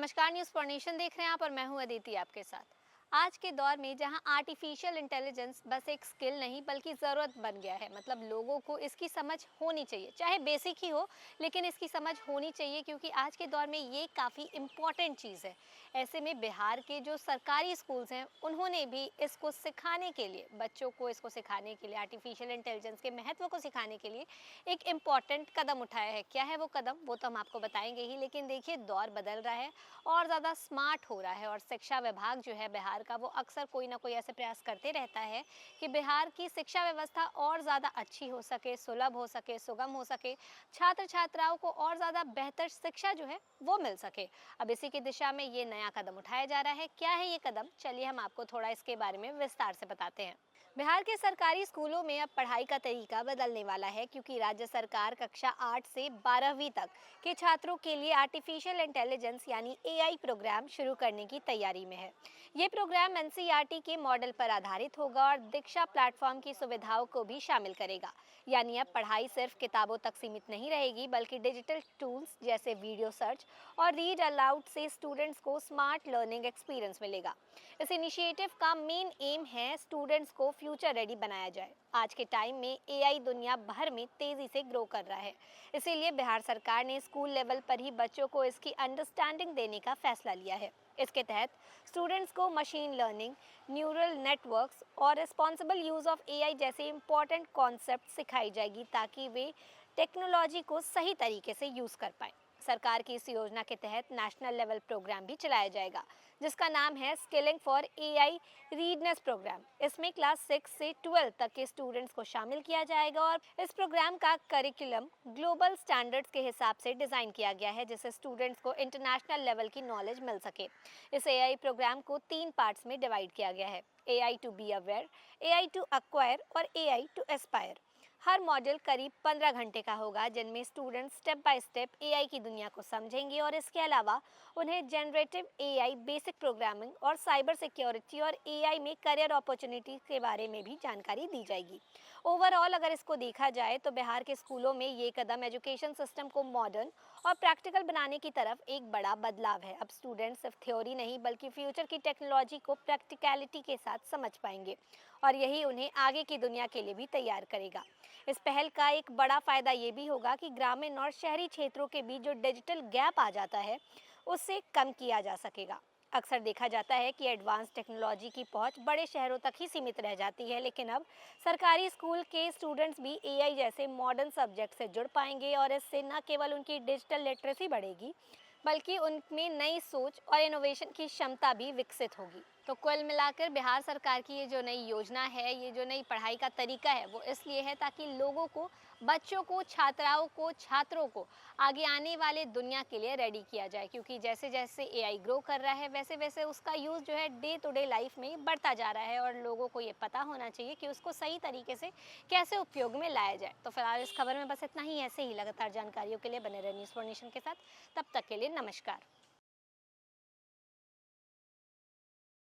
नमस्कार, news for nation देख रहे हैं आप और मैं हूं अदिति आपके साथ। आज के दौर में जहां आर्टिफिशियल इंटेलिजेंस बस एक स्किल नहीं बल्कि ज़रूरत बन गया है, मतलब लोगों को इसकी समझ होनी चाहिए, चाहे बेसिक ही हो लेकिन इसकी समझ होनी चाहिए क्योंकि आज के दौर में ये काफ़ी इम्पॉर्टेंट चीज़ है। ऐसे में बिहार के जो सरकारी स्कूल्स हैं उन्होंने भी इसको सिखाने के लिए, बच्चों को इसको सिखाने के लिए, आर्टिफिशियल इंटेलिजेंस के महत्व को सिखाने के लिए एक इम्पॉर्टेंट कदम उठाया है। क्या है वो कदम, वो तो हम आपको बताएंगे ही, लेकिन देखिए दौर बदल रहा है और ज़्यादा स्मार्ट हो रहा है और शिक्षा विभाग जो है बिहार का, वो अक्सर कोई ना कोई ऐसे प्रयास करते रहता है कि बिहार की शिक्षा व्यवस्था और ज़्यादा अच्छी हो सके, सुलभ हो सके, सुगम हो सके, छात्र छात्राओं को और ज़्यादा बेहतर शिक्षा जो है वो मिल सके। अब इसी की दिशा में ये नया कदम उठाया जा रहा है। क्या है ये कदम, चलिए हम आपको थोड़ा इसके बारे में विस्तार से बताते हैं। बिहार के सरकारी स्कूलों में अब पढ़ाई का तरीका बदलने वाला है क्योंकि राज्य सरकार कक्षा 8 से 12वीं तक के छात्रों के लिए आर्टिफिशियल इंटेलिजेंस यानी एआई प्रोग्राम शुरू करने की तैयारी में है। ये प्रोग्राम एनसीईआरटी के मॉडल पर आधारित होगा और दीक्षा प्लेटफॉर्म की सुविधाओं को भी शामिल करेगा। यानी अब पढ़ाई सिर्फ किताबों तक सीमित नहीं रहेगी बल्कि डिजिटल टूल्स जैसे वीडियो सर्च और रीड अलाउड से स्टूडेंट्स को स्मार्ट लर्निंग एक्सपीरियंस मिलेगा। इस इनिशिएटिव का मेन एम है स्टूडेंट्स को फ्यूचर रेडी बनाया जाए। आज के टाइम में एआई दुनिया भर में तेजी से ग्रो कर रहा है, इसीलिए बिहार सरकार ने स्कूल लेवल पर ही बच्चों को इसकी अंडरस्टैंडिंग देने का फैसला लिया है। इसके तहत स्टूडेंट्स को मशीन लर्निंग, न्यूरल नेटवर्क्स और रिस्पॉन्सिबल यूज ऑफ एआई जैसे इंपॉर्टेंट कॉन्सेप्ट सिखाई जाएगी ताकि वे टेक्नोलॉजी को सही तरीके से यूज कर पाएं। सरकार की इस योजना के तहत नेशनल लेवल प्रोग्राम भी चलाया जाएगा जिसका नाम है स्किलिंग फॉर एआई रीडनेस प्रोग्राम। इसमें क्लास 6 से 12 तक के स्टूडेंट्स को शामिल किया जाएगा और इस प्रोग्राम का करिकुलम ग्लोबल स्टैंडर्ड्स के हिसाब से डिज़ाइन किया गया है जिससे स्टूडेंट्स को इंटरनेशनल लेवल की नॉलेज मिल सके। इस एआई प्रोग्राम को 3 पार्ट्स में डिवाइड किया गया है: AI to be aware, AI to acquire और एआई टू एस्पायर। हर मॉड्यूल करीब 15 घंटे का होगा जिनमें student step by step AI की दुनिया को समझेंगे और इसके अलावा उन्हें जनरेटिव एआई, बेसिक प्रोग्रामिंग और साइबर सिक्योरिटी और एआई में करियर अपॉर्चुनिटी के बारे में भी जानकारी दी जाएगी। ओवरऑल अगर इसको देखा जाए तो बिहार के स्कूलों में ये कदम एजुकेशन सिस्टम को मॉडर्न और प्रैक्टिकल बनाने की तरफ एक बड़ा बदलाव है। अब स्टूडेंट सिर्फ थ्योरी नहीं बल्कि फ्यूचर की टेक्नोलॉजी को प्रैक्टिकलिटी के साथ समझ पाएंगे और यही उन्हें आगे की दुनिया के लिए भी तैयार करेगा। इस पहल का एक बड़ा फायदा ये भी होगा कि ग्रामीण और शहरी क्षेत्रों के बीच जो डिजिटल गैप आ जाता है उससे कम किया जा सकेगा। अक्सर देखा जाता है कि एडवांस टेक्नोलॉजी की पहुंच बड़े शहरों तक ही सीमित रह जाती है, लेकिन अब सरकारी स्कूल के स्टूडेंट्स भी एआई जैसे मॉडर्न सब्जेक्ट से जुड़ पाएंगे और इससे न केवल उनकी डिजिटल लिटरेसी बढ़ेगी बल्कि उनमें नई सोच और इनोवेशन की क्षमता भी विकसित होगी। तो कुल मिलाकर बिहार सरकार की ये जो नई योजना है, ये जो नई पढ़ाई का तरीका है, वो इसलिए है ताकि लोगों को, बच्चों को, छात्राओं को, छात्रों को आगे आने वाले दुनिया के लिए रेडी किया जाए क्योंकि जैसे जैसे एआई ग्रो कर रहा है वैसे वैसे उसका यूज़ जो है डे टू डे लाइफ में बढ़ता जा रहा है और लोगों को ये पता होना चाहिए कि उसको सही तरीके से कैसे उपयोग में लाया जाए। तो फिलहाल इस खबर में बस इतना ही। ऐसे ही लगातार जानकारियों के लिए बने रहे न्यूज़ फॉर नेशन के साथ। तब तक के लिए नमस्कार।